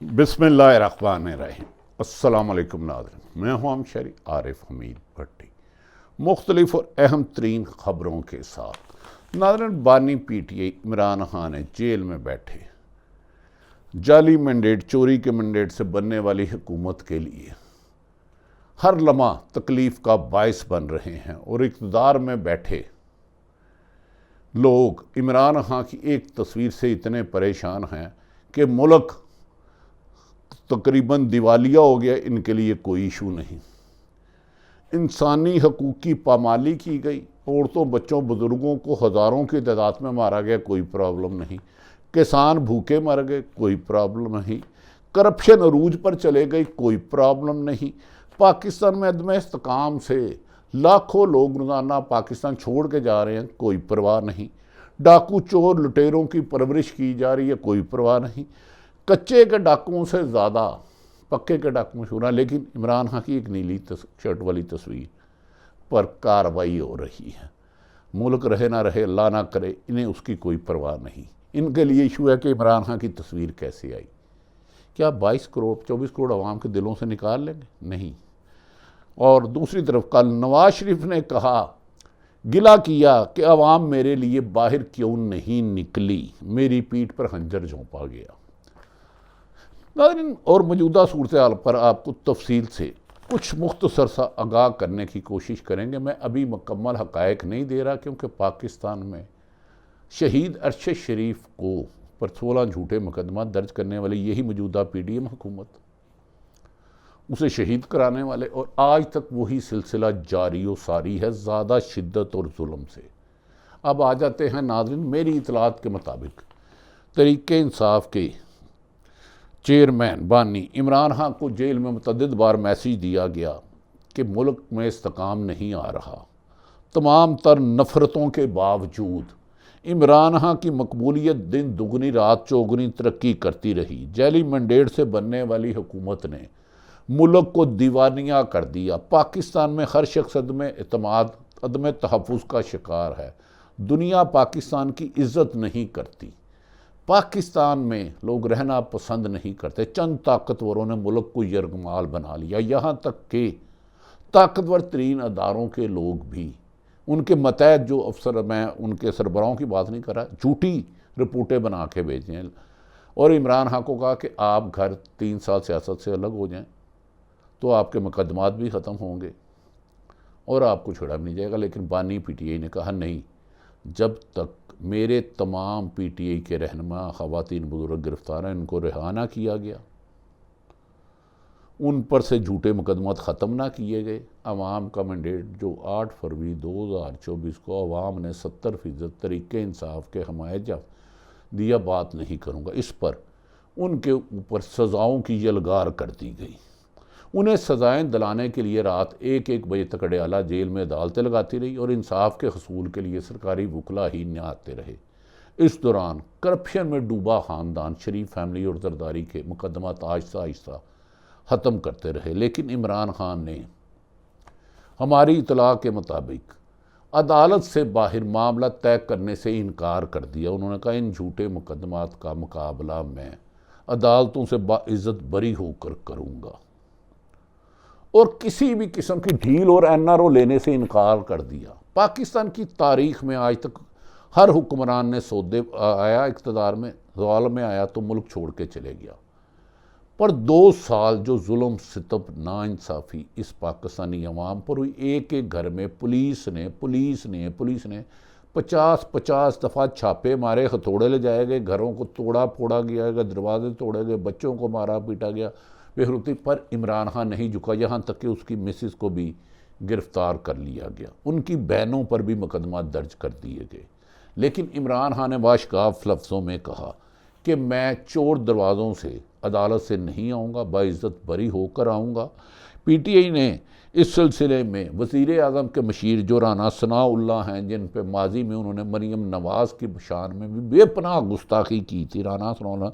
बिस्मिल्लाहिर्रहमानिर्रहीम। अस्सलाम वालेकुम नाज़रीन, मैं हूं हमशरी आरिफ हमीद भट्टी। मुख्तलिफ और अहम तरीन ख़बरों के साथ नाज़रीन, बानी PTI इमरान खान ने जेल में बैठे जाली मैंडेट, चोरी के मैंडेट से बनने वाली हुकूमत के लिए हर लम्हा तकलीफ़ का बायस बन रहे हैं और इक़्तिदार में बैठे लोग इमरान खान की एक तस्वीर से इतने परेशान हैं कि मुल्क तकरीबन दिवालिया हो गया। इनके लिए कोई इशू नहीं। इंसानी हकूक़ की पामाली की गई, औरतों बच्चों बुज़ुर्गों को हज़ारों की तादाद में मारा गया, कोई प्रॉब्लम नहीं। किसान भूखे मर गए, कोई प्रॉब्लम नहीं। करप्शन अरूज पर चले गई, कोई प्रॉब्लम नहीं। पाकिस्तान में अदम इस्तेकाम से लाखों लोग रोज़ाना पाकिस्तान छोड़ के जा रहे हैं, कोई परवाह नहीं। डाकू चोर लुटेरों की परवरिश की जा रही है, कोई परवाह नहीं। कच्चे के डाकुओं से ज़्यादा पक्के के डाकू मशहूर हैं, लेकिन इमरान खान की एक नीली शर्ट वाली तस्वीर पर कार्रवाई हो रही है। मुल्क रहे ना रहे, अल्लाह ना करे, इन्हें उसकी कोई परवाह नहीं। इनके लिए इशू है कि इमरान खान की तस्वीर कैसे आई। क्या 22 करोड़ 24 करोड़ आवाम के दिलों से निकाल लेंगे? नहीं। और दूसरी तरफ कल नवाज शरीफ ने कहा, गिला किया कि अवाम मेरे लिए बाहर क्यों नहीं निकली, मेरी पीठ पर खंजर झोंपा गया। नाज़रीन, और मौजूदा सूरत हाल पर आपको तफसील से कुछ मुख्तसर सा आगाह करने की कोशिश करेंगे। मैं अभी मुकम्मल हक़ाइक़ नहीं दे रहा, क्योंकि पाकिस्तान में शहीद अरशद शरीफ को पर 16 झूठे मुकदमा दर्ज करने वाली यही मौजूदा PDM हुकूमत, उसे शहीद कराने वाले, और आज तक वही सिलसिला जारी व सारी है, ज़्यादा शिद्दत और जुल्म से। अब आ जाते हैं नाज़रीन, मेरी इतलात के मुताबिक तहरीक इंसाफ के चेयरमैन बानी इमरान खान को जेल में मुतअद्दिद बार मैसेज दिया गया कि मुल्क में इस्तेकाम नहीं आ रहा। तमाम तर नफ़रतों के बावजूद इमरान खान की मकबूलियत दिन दुगनी रात चौगुनी तरक्की करती रही। जैली मैंडेट से बनने वाली हुकूमत ने मुल्क को दीवानिया कर दिया। पाकिस्तान में हर शख्स अदम एतमाद, अदम तहफ़्फ़ुज़ का शिकार है। दुनिया पाकिस्तान की इज़्ज़त नहीं करती। पाकिस्तान में लोग रहना पसंद नहीं करते। चंद ताकतवरों ने मुल्क को यरगमाल बना लिया। यहाँ तक कि ताकतवर तरीन अदारों के लोग भी, उनके मतहत जो अफसर, मैं उनके सरबराहों की बात नहीं कर रहा, झूठी रिपोर्टें बना के भेजें और इमरान खान को कहा कि आप घर 3 साल सियासत से अलग हो जाएं तो आपके मुकदमात भी ख़त्म होंगे और आपको छोड़ा भी नहीं जाएगा। लेकिन बानी PTI ने कहा नहीं, जब तक मेरे तमाम PTI के रहनुमा ख़वातीन बुज़ुर्ग गिरफ़्तार हैं, इनको रिहा ना किया गया, उन पर से झूठे मुकदमात ख़त्म ना किए गए, अवाम का मैंडेट जो 8 फरवरी 2024 को अवाम ने 70% तहरीक इंसाफ के हमायत दिया, बात नहीं करूँगा। इस पर उनके ऊपर सज़ाओं की यलगार कर दी गई। उन्हें सज़ाएँ दिलाने के लिए रात 1-1 बजे तक अडयाला जेल में अदालतें लगाती रही और इंसाफ के हसूल के लिए सरकारी वकला ही न आते रहे। इस दौरान करप्शन में डूबा ख़ानदान शरीफ फैमिली और जरदारी के मुकदमात आहिस्ता आहिस्ता ख़त्म करते रहे। लेकिन इमरान खान ने हमारी इतला के मुताबिक अदालत से बाहर मामला तय करने से इनकार कर दिया। उन्होंने कहा, इन झूठे मुकदमात का मुकाबला मैं अदालतों से बाइज़्ज़त बरी होकर करूँगा, और किसी भी किस्म की ढील और NRO लेने से इनकार कर दिया। पाकिस्तान की तारीख़ में आज तक हर हुक्मरान ने सौदे आया, इक़्तिदार में ज़वाल में आया तो मुल्क छोड़ के चले गया। पर 2 साल जो जुल्म सितम नाइंसाफ़ी इस पाकिस्तानी अवाम पर हुई, एक एक घर में पुलिस ने 50-50 दफ़ा छापे मारे, हथौड़े ले जाए गए, घरों को तोड़ा फोड़ा गया, दरवाजे तोड़े गए, बच्चों को मारा पीटा गया बेहरुती, पर इमरान खान नहीं झुका। यहाँ तक कि उसकी मिसिस को भी गिरफ़्तार कर लिया गया, उनकी बहनों पर भी मुकदमा दर्ज कर दिए गए। लेकिन इमरान खान ने वाशगाफ लफ्ज़ों में कहा कि मैं चोर दरवाज़ों से अदालत से नहीं आऊँगा, बाइज़्ज़त बरी होकर आऊँगा। PTI ने इस सिलसिले में वज़ीर आज़म के मशीर जो राना सनाउल्लाह हैं, जिन पर माजी में उन्होंने मरीम नवाज़ की शान में भी बेपनाह गुस्ताखी की थी, राना सनाउल्लाह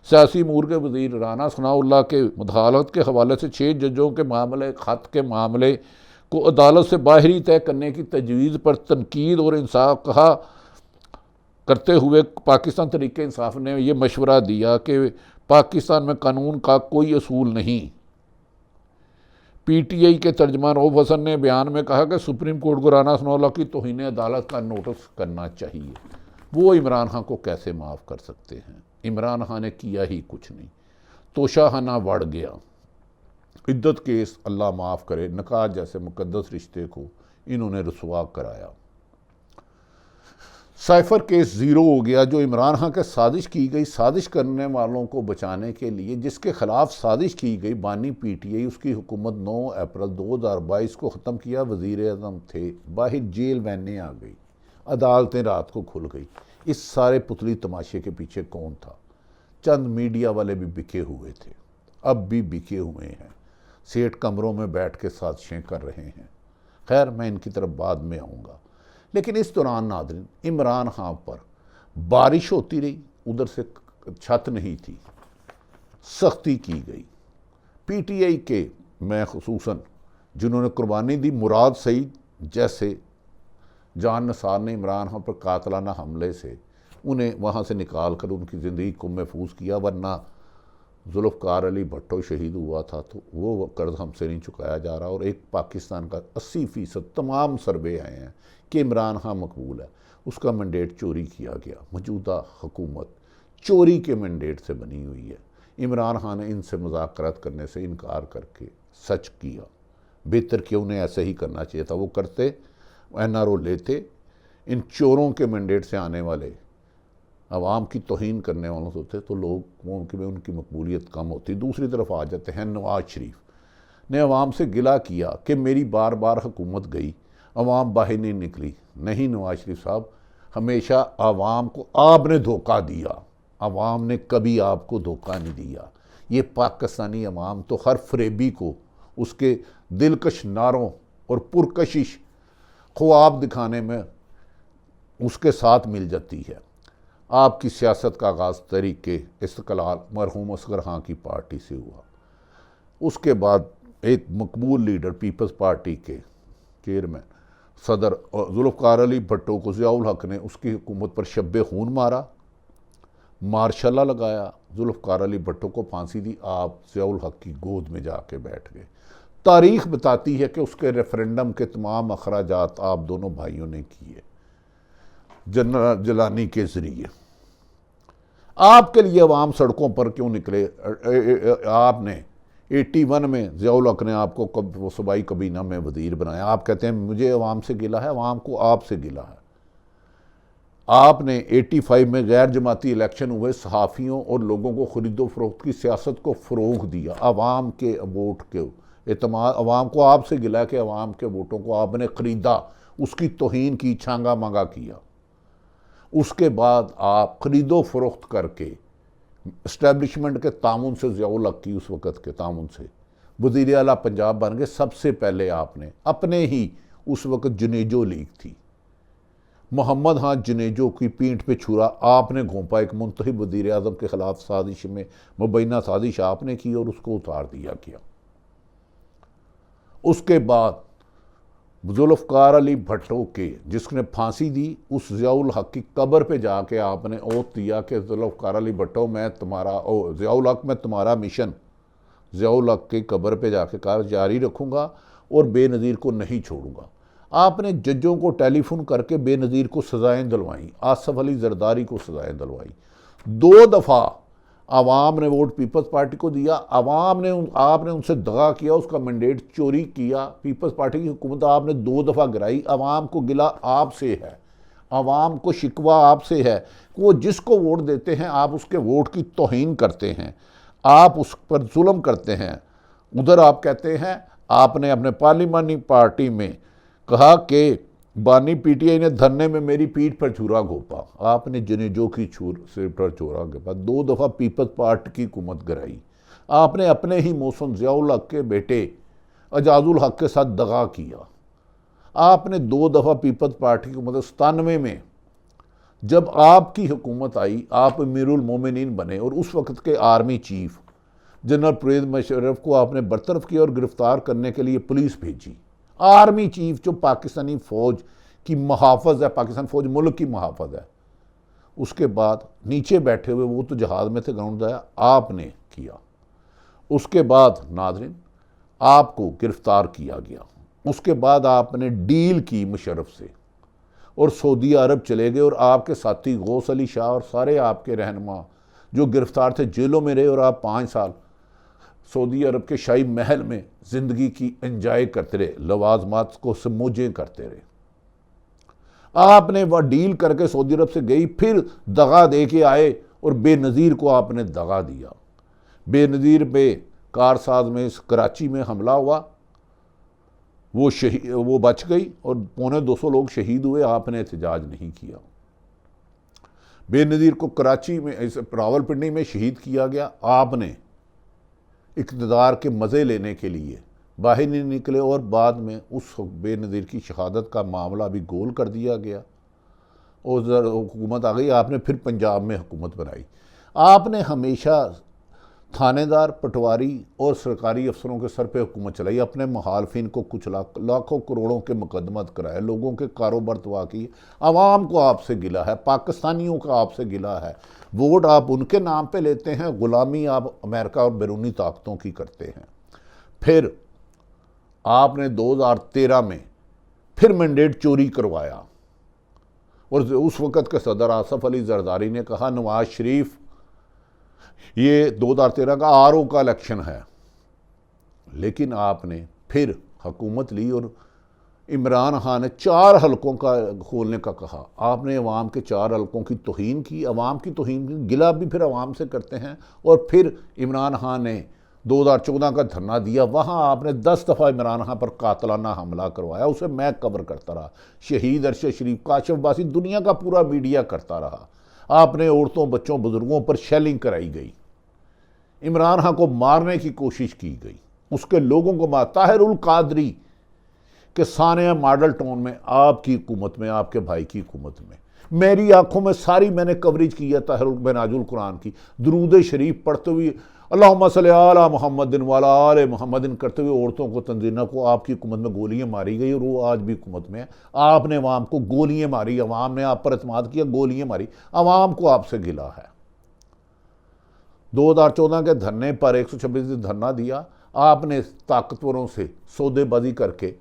सियासी अमूर के वज़ीर राना सनाउल्लाह के मुदाखलत के हवाले से 6 जजों के मामले, ख़त के मामले को अदालत से बाहरी तय करने की तजवीज़ पर तनकीद और इंसाफ करते हुए पाकिस्तान तहरीक इंसाफ ने ये मशवरा दिया कि पाकिस्तान में कानून का कोई असूल नहीं। पीटीआई के तर्जमान रऊफ हसन ने बयान में कहा कि सुप्रीम कोर्ट को राना सनाउल्लाह की तौहीन अदालत का नोटिस करना चाहिए। वो इमरान खान को कैसे माफ़ कर सकते हैं? इमरान खान ने किया ही कुछ नहीं। तोशाखाना बढ़ गया। इद्दत केस अल्लाह माफ़ करे, निकाह जैसे मुकद्दस रिश्ते को इन्होंने रसवा कराया। साइफर केस ज़ीरो हो गया, जो इमरान खान के साजिश की गई, साजिश करने वालों को बचाने के लिए जिसके खिलाफ साजिश की गई, बानी पीटीआई, उसकी हुकूमत 9 अप्रैल 2022 को ख़त्म किया। वज़ीर आज़म थे, बाहर जेल वैनें आ गई, अदालतें रात को खुल गई। इस सारे पुतली तमाशे के पीछे कौन था? चंद मीडिया वाले भी बिके हुए थे, अब भी बिके हुए हैं, सेठ कमरों में बैठ के साजिशें कर रहे हैं। खैर, मैं इनकी तरफ बाद में आऊँगा। लेकिन इस दौरान नाज़रीन, इमरान खान पर बारिश होती रही, उधर से छत नहीं थी, सख्ती की गई। पीटीआई के मैं खुसूसन जिन्होंने कुर्बानी दी, मुराद सईद जैसे जान निसार ने इमरान खान पर कातलाना हमले से उन्हें वहाँ से निकाल कर उनकी ज़िंदगी को महफूज किया, वरना जुल्फ़कार अली भट्टो शहीद हुआ था तो वो कर्ज हमसे नहीं चुकाया जा रहा। और एक पाकिस्तान का 80% तमाम सर्वे आए हैं कि इमरान खान मकबूल है, उसका मैंडेट चोरी किया गया। मौजूदा हुकूमत चोरी के मैंडेट से बनी हुई है। इमरान खान ने इनसे मुज़ाकरात करने से इनकार करके सच किया। बेहतर कि उन्हें ऐसे ही करना चाहिए था, वो करते, एनआरओ लेते। इन चोरों के मैंडेट से आने वाले अवाम की तौहीन करने वालों से होते तो लोगों की उनकी मकबूलियत कम होती। दूसरी तरफ आ जाते हैं नवाज शरीफ ने अवाम से गिला किया कि मेरी बार बार हुकूमत गई, अवाम बाहर नहीं निकली। नहीं नवाज शरीफ साहब, हमेशा अवाम को आपने धोखा दिया, अवाम ने कभी आपको धोखा नहीं दिया। ये पाकिस्तानी अवाम तो हर फरेबी को उसके दिलकश नारों और पुरकशिश ख्वाब दिखाने में उसके साथ मिल जाती है। आपकी सियासत का आगाज़ तरीके इस्तक़लाल मरहूम असगर खां की पार्टी से हुआ। उसके बाद एक मकबूल लीडर पीपल्स पार्टी के चेयरमैन सदर जुल्फ़कार अली भट्टो को ज़ियाउल हक ने उसकी हुकूमत पर शब्बे खून मारा, मार्शल लगाया, जुल्फ़कार अली भट्टो को फांसी दी। आप ज़ियाउल हक की गोद में जाके बैठ गए। तारीख़ बताती है कि उसके रेफरेंडम के तमाम अखराजात आप दोनों भाइयों ने किए जनरल जिलानी के ज़रिए। आपके लिए अवाम सड़कों पर क्यों निकले? आपने 81 में ज़ियाउल हक ने आपको सूबाई कबीना में वज़ीर बनाया। आप कहते हैं मुझे अवाम से गिला है, अवाम को आपसे गिला है। आपने 85 में गैर जमाती इलेक्शन हुए, सहाफ़ियों और लोगों को खरीदो फरोख्त की सियासत को फ़रोग़ दिया। अवाम के वोट के एतमाद, अवाम को आपसे गिला कि अवाम के वोटों को आपने ख़रीदा, उसकी तौहीन की, छांगा मांगा किया। उसके बाद आप खरीदो फरोख्त करके इस्टेब्लिशमेंट के तामुन से, ज़ियाउल हक की उस वक़्त के तामुन से वज़ीर आला पंजाब बन गए। सबसे पहले आपने अपने ही उस वक़्त जनेजो लीग थी, मोहम्मद खान जनेजो की पीठ पे छुरा आपने घोंपा। एक मुंतखब वज़ीर आज़म के ख़िलाफ़ साजिश में मुबैना साजिश आपने की और उसको उतार दिया गया। उसके बाद जुल्फ़कार अली भट्टो के जिसने फांसी दी, उस ज़ियाउल हक की कब्र पे जाके आपने ओथ दिया कि जुल्फ़कार अली भट्टो मैं तुम्हारा, ज़ियाउल हक मैं तुम्हारा मिशन ज़ियाउल हक की कब्र पे जाके कहा जारी रखूँगा और बेनज़ीर को नहीं छोड़ूंगा। आपने जजों को टेलीफोन करके बेनज़ीर को सज़ाएँ दिलवाई, आसफ़ अली ज़रदारी को सज़ाएँ दिलवाई। 2 दफ़ा आवाम ने वोट पीपल्स पार्टी को दिया, आपने उनसे दगा किया, उसका मैंडेट चोरी किया। पीपल्स पार्टी की हुकूमत आपने 2 दफ़ा गिराई। आवाम को गिला आपसे है, आवाम को शिकवा आपसे है। वो जिसको वोट देते हैं आप उसके वोट की तौहीन करते हैं, आप उस पर जुल्म करते हैं। उधर आप कहते हैं, आपने अपने पार्लिमानी पार्टी में कहा कि बानी पीटीआई ने धरने में मेरी पीठ पर छुरा घोपा। आपने जनेजो की सिर पर छुरा घोपा। 2 दफ़ा पीपल्स पार्टी की हुकूमत गिराई। आपने अपने ही मौसम ज़ियाउल हक के बेटे एजाजुल हक के साथ दगा किया। आपने 2 दफ़ा पीपल्स पार्टी की हुकूमत 97 में जब आपकी हुकूमत आई, आप अमीरुल मोमिनीन बने और उस वक़्त के army chief general Parvez Musharraf को आपने बरतरफ किया और गिरफ़्तार करने के लिए पुलिस भेजी। आर्मी चीफ जो पाकिस्तानी फ़ौज की मुहाफ़िज़ है, पाकिस्तान फ़ौज मुल्क की मुहाफ़िज़ है, उसके बाद नीचे बैठे हुए, वो तो जहाज़ में थे, ग्राउंड आया, आपने किया। उसके बाद नाज़रीन आपको गिरफ्तार किया गया। उसके बाद आपने डील की मुशर्रफ से और सऊदी अरब चले गए, और आपके साथी गौस अली शाह और सारे आपके रहनुमा जो गिरफ्तार थे जेलों में रहे, और आप 5 साल सऊदी अरब के शाही महल में ज़िंदगी की एंजॉय करते रहे, लवाजमात को समोजे करते रहे। आपने वह डील करके सऊदी अरब से गई, फिर दगा दे के आए और बेनज़ीर को आपने दगा दिया। बेनज़ीर पे कारसाज में कराची में हमला हुआ, वो बच गई और 250 लोग शहीद हुए, आपने एहतजाज नहीं किया। बेनज़ीर को कराची में रावलपिंडी में शहीद किया गया, आपने इक़्तिदार के मज़े लेने के लिए बाहर नहीं निकले, और बाद में उस बेनज़ीर की शहादत का मामला भी गोल कर दिया गया और हुकूमत आ गई। आपने फिर पंजाब में हुकूमत बनाई। आपने हमेशा थानेदार, पटवारी और सरकारी अफसरों के सर पे हुकूमत चलाई, अपने मुखालफिन को कुछ लाखों करोड़ों के मुकदमत कराए, लोगों के कारोबार तबाह किए। आवाम को आपसे गिला है, पाकिस्तानियों का आपसे गिला है, वोट आप उनके नाम पे लेते हैं, गुलामी आप अमेरिका और बैरूनी ताकतों की करते हैं। फिर आपने 2013 में फिर मैंडेट चोरी करवाया, और उस वक़्त के सदर आसफ अली जरदारी ने कहा नवाज शरीफ ये 2013 का आरओ का इलेक्शन है, लेकिन आपने फिर हुकूमत ली और इमरान खान ने 4 हलकों का खोलने का कहा। आपने अवाम के 4 हलकों की तौहीन की, अवाम की तौहीन की, गिला भी फिर अवाम से करते हैं। और फिर इमरान खान ने 2014 का धरना दिया, वहाँ आपने 10 दफ़ा इमरान खान पर कातलाना हमला करवाया, उसे मैं कवर करता रहा। शहीद अरशद शरीफ, काशिफ अब्बासी, दुनिया का पूरा मीडिया करता रहा। आपने औरतों, बच्चों, बुजुर्गों पर शेलिंग कराई गई, इमरान खान को मारने की कोशिश की गई, उसके लोगों को मार। ताहिर उल कादरी के सानिया मॉडल टाउन में आपकी हुकूमत में, आपके भाई की हुकूमत में, मेरी आंखों में सारी मैंने कवरेज की है ताहिर बेनाजुल कुरान की, दुरूद शरीफ पढ़ते हुए अल्लाहुम्मा सल्ली अला मुहम्मदिन व अला आले मुहम्मदिन करते हुए औरतों को, तंजीना को आपकी हुकूमत में गोलियां मारी गई, और वो आज भी हुकूमत में है। आपने अवाम को गोलियां मारी, अवाम ने आप पर एतमाद किया, गोलियां मारी, अवाम को आपसे गिला है। 2014 के धरने पर 126 दिन धरना दिया, आपने ताकतवरों से सौदेबाजी करके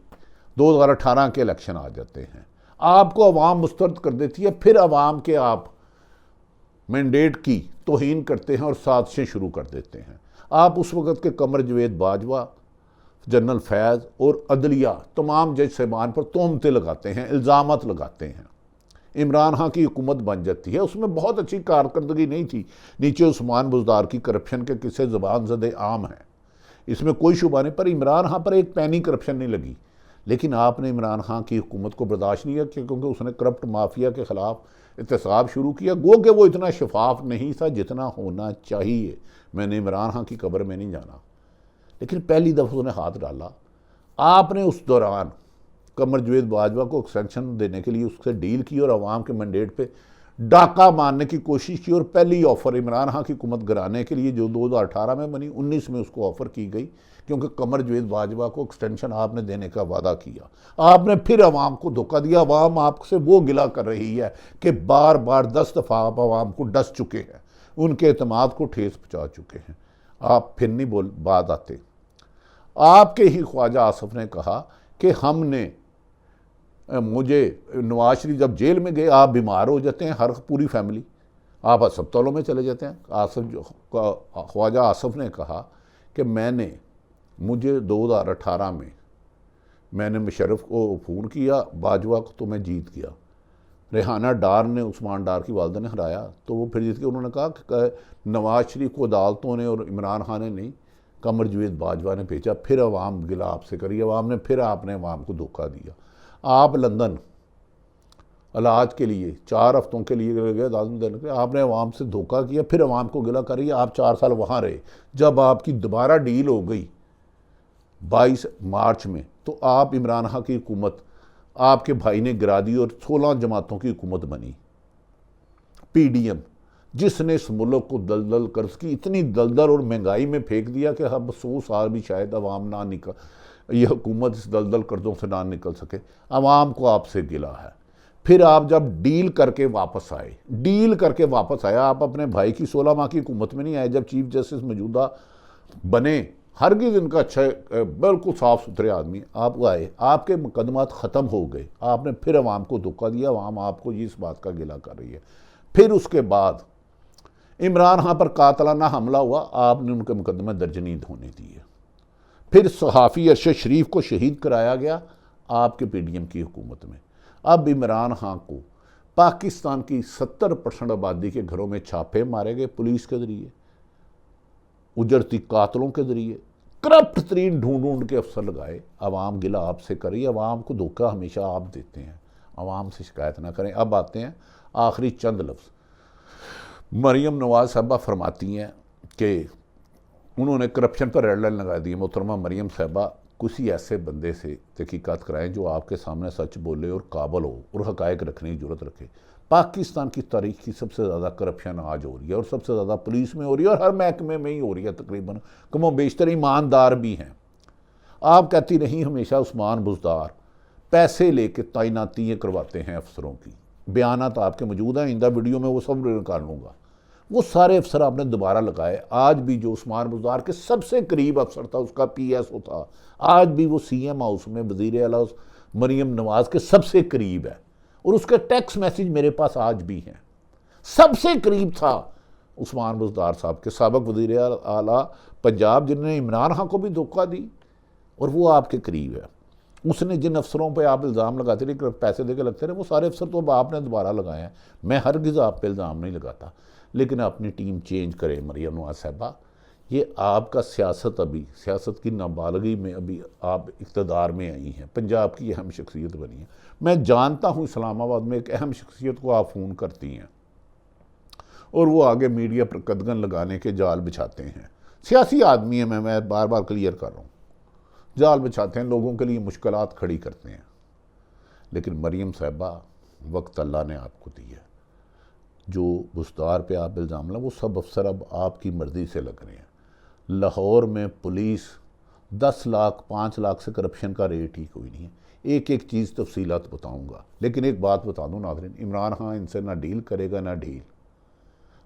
2018 के इलेक्शन आ जाते हैं, आपको अवाम मुस्तरद कर देती है, फिर अवाम के आप मैंडेट की तौहीन करते हैं और साजिशें शुरू कर देते हैं। आप उस वक़्त के कमर जवेद बाजवा, जनरल फैज़ और अदलिया तमाम जज साहबान पर तोहमतें लगाते हैं, इल्ज़ामात लगाते हैं। इमरान खान की हुकूमत बन जाती है, उसमें बहुत अच्छी कारकर्दगी नहीं थी। नीचे उस्मान बुज़दार की करप्शन के किस्से ज़बान ज़दे आम हैं, इसमें कोई शुबा नहीं, पर इमरान खान पर एक पैनी करप्शन नहीं लगी। लेकिन आपने इमरान खान की हुकूमत को बर्दाश्त नहीं किया, क्योंकि उसने करप्ट माफिया के ख़िलाफ़ एहतसाब शुरू किया। गो कि वो इतना शफाफ नहीं था जितना होना चाहिए। मैंने इमरान खान की कब्र में नहीं जाना, लेकिन पहली दफ़ा उसने हाथ डाला। आपने उस दौरान कमर जवेद बाजवा को एक्सटेंशन देने के लिए उससे डील की और अवाम के मैंडेट पे डाका मारने की कोशिश की, और पहली ऑफ़र इमरान खान की हुकूमत गिराने के लिए जो 2018 में बनी, 19 में उसको ऑफ़र की गई, क्योंकि कमर जवेद बाजवा को एक्सटेंशन आपने देने का वादा किया। आपने फिर अवाम को धोखा दिया। अवाम आपसे वो गिला कर रही है कि बार बार 10 दफ़ा आप अवाम को डस चुके हैं, उनके एतमाद को ठेस पहुँचा चुके हैं। आप फिर नहीं बात आते। आपके ही ख्वाजा आसफ ने कहा कि हमने मुझे नवाज शरीफ जब जेल में गए, आप बीमार हो जाते हैं, हर पूरी फैमिली, आप अस्पतालों में चले जाते हैं। ख्वाजा आसफ ने कहा कि मुझे 2018 में मैंने मुशर्रफ को फ़ोन किया, बाजवा को तो मैं जीत गया। रेहाना डार ने, उस्मान डार की वालदा ने हराया, तो वो फिर जीत के। उन्होंने कहा कि नवाज शरीफ को अदालतों ने और इमरान खान ने नहीं, कमर जवेद बाजवा ने भेजा। फिर अवाम गिला आपसे करी, अवाम ने फिर आपने अवाम को धोखा दिया। आप लंदन इलाज के लिए 4 हफ्तों के लिए गए, देने के आपने अवाम से धोखा किया, फिर अवाम को गिला करिए। आप 4 साल वहाँ रहे। जब आपकी दोबारा डील हो गई 22 मार्च में, तो आप इमरान खान की हुकूमत आपके भाई ने गिरा दी और 16 जमातों की हुकूमत बनी, PDM, जिसने इस मुल्क को दलदल कर्ज की इतनी दलदल और महंगाई में फेंक दिया कि अब 100 साल भी शायद अवाम ना निकल, यह हुकूमत इस दलदल कर्जों से ना निकल सके। अवाम को आपसे गिला है। फिर आप जब डील करके वापस आए, आप अपने भाई की 16 माह की हुकूमत में नहीं आए। जब चीफ जस्टिस मौजूदा बने, हरगिज़ इनका अच्छा बिल्कुल साफ़ सुथरे आदमी, आप आए, आपके मुकदमात ख़त्म हो गए, आपने फिर अवाम को धोखा दिया, अवाम आपको इस बात का गिला कर रही है। फिर उसके बाद इमरान खान पर कातलाना हमला हुआ, आपने उनके मुकदमे दर्ज नहीं होने दिए। फिर सहाफ़ी अरशद शरीफ को शहीद कराया गया आपके PDM की हुकूमत में। अब इमरान खान को पाकिस्तान की 70% आबादी के घरों में छापे मारे गए पुलिस के ज़रिए, उजरती कातलों के ज़रिए, करप्ट तरीन ढूंढ के अफसर लगाए। अवाम गिला आपसे करी, अवाम को धोखा हमेशा आप देते हैं, अवाम से शिकायत ना करें। अब आते हैं आखिरी चंद लफ्ज़। मरीम नवाज़ साहबा फरमाती हैं कि उन्होंने करप्शन पर रेड लाइन लगा दी है। मोहतरमा मरीम साहबा किसी ऐसे बंदे से तहकीकात कराएं जो आपके सामने सच बोले और काबल हो और हकायक रखने की जरूरत रखे। पाकिस्तान की तारीख की सबसे ज़्यादा करप्शन आज हो रही है और सबसे ज़्यादा पुलिस में हो रही है और हर महकमे में ही हो रही है तकरीबन। कमो बेशतर ईमानदार भी हैं। आप कहती रही हमेशा उस्मान बुज़दार पैसे लेके तैनातियाँ करवाते हैं अफसरों की, बयानात आपके मौजूद हैं, आइंदा वीडियो में वो सब निकाल लूँगा। वो सारे अफसर आपने दोबारा लगाए। आज भी जो उस्मान बुज़दार के सबसे करीब अफसर था, उसका PSO था, आज भी वो CM हाउस में वज़ीर आला मरीम नवाज़ के सबसे करीब है और उसके टेक्स्ट मैसेज मेरे पास आज भी हैं। सबसे करीब था उस्मान बुज़दार साहब के, साबिक़ वज़ीर आला पंजाब, जिन्होंने इमरान खान को भी धोखा दी और वो आपके करीब है। उसने जिन अफसरों पे आप इल्ज़ाम लगाते रहे, पैसे दे के लगते रहे, वो सारे अफसर तो अब आपने दोबारा लगाए हैं। मैं हरगिज़ आप पे इल्ज़ाम नहीं लगाता, लेकिन अपनी टीम चेंज करें मरीम नवाज़ साहबा। ये आपका सियासत की नाबालगी में अभी आप इक़्तिदार में आई हैं, पंजाब की अहम शख्सियत बनी है। मैं जानता हूँ इस्लामाबाद में एक अहम शख्सियत को आप फ़ोन करती हैं और वो आगे मीडिया पर कदगन लगाने के जाल बिछाते हैं। सियासी आदमी है, मैं बार बार क्लियर कर रहा हूँ, जाल बिछाते हैं, लोगों के लिए मुश्किलात खड़ी करते हैं। लेकिन मरीम साहबा, वक्त अल्लाह ने आपको दी है। जो बुज़दार पे आप इल्ज़ाम लगा, वो सब अफसर अब आपकी मर्ज़ी से लग रहे हैं। लाहौर में पुलिस 10 लाख 5 लाख से करप्शन का रेट ही कोई नहीं है। एक एक चीज़ तफसीलात बताऊंगा, लेकिन एक बात बता दूं नाज़रीन, इमरान खान इनसे ना डील करेगा ना ढील,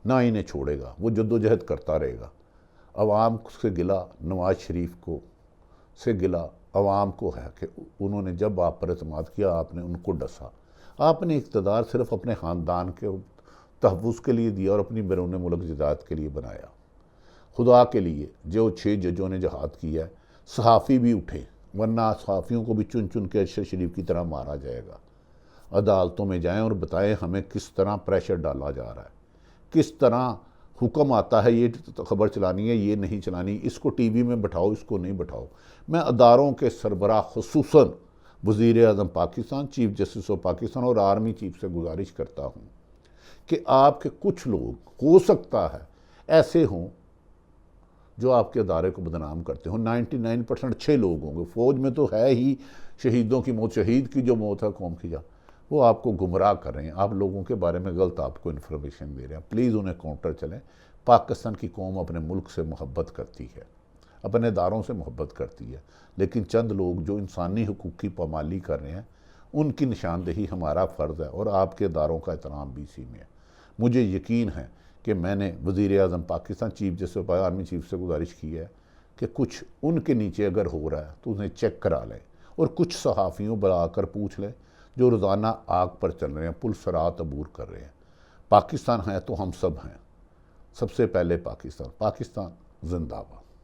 ना इन्हें छोड़ेगा, वो जद्दोजहद करता रहेगा। अवाम से गिला नवाज शरीफ को से गिला अवाम को है कि उन्होंने जब आप पर एतमाद किया, आपने उनको डसा। आपने इक़्तिदार सिर्फ अपने ख़ानदान के तहफ़्फ़ुज़ के लिए दिया और अपनी बैरून मुल्क जदात के लिए बनाया। खुदा के लिए जो 6 जजों ने जहाद किया है, सहाफ़ी भी उठे, वरना सहाफ़ियों को भी चुन चुन के अरशद शरीफ की तरह मारा जाएगा। अदालतों में जाएं और बताएं हमें किस तरह प्रेशर डाला जा रहा है, किस तरह हुक्म आता है, ये खबर चलानी है, ये नहीं चलानी, इसको TV में बैठाओ, इसको नहीं बैठाओ। मैं अदारों के सरबराह खुसूसन वज़ीर आज़म Pakistan, chief justice of Pakistan और आर्मी चीफ से गुजारिश करता हूँ कि आपके कुछ लोग हो सकता है ऐसे हों जो आपके अदारे को बदनाम करते हों। 99% अच्छे लोग होंगे, फ़ौज में तो है ही शहीदों की मौत, शहीद की जो मौत है कौम की जा, वो आपको गुमराह कर रहे हैं, आप लोगों के बारे में गलत आपको इन्फॉर्मेशन दे रहे हैं। प्लीज़ उन्हें काउंटर चलें। पाकिस्तान की कौम अपने मुल्क से मोहब्बत करती है, अपने इदारों से मोहब्बत करती है, लेकिन चंद लोग जो इंसानी हुकूक की पामाली कर रहे हैं, उनकी निशानदेही हमारा फ़र्ज़ है और आपके इदारों का एहतराम भी इसी में है। मुझे यकीन है कि मैंने वज़ीर आज़म Pakistan, chief justice army chief से गुजारिश की है कि कुछ उनके नीचे अगर हो रहा है तो उन्हें चेक करा लें और कुछ सहाफ़ियों बुलाकर पूछ लें जो रोज़ाना आग पर चल रहे हैं, पुल सरात अबूर कर रहे हैं। पाकिस्तान है तो हम सब हैं, सबसे पहले पाकिस्तान जिंदाबाद।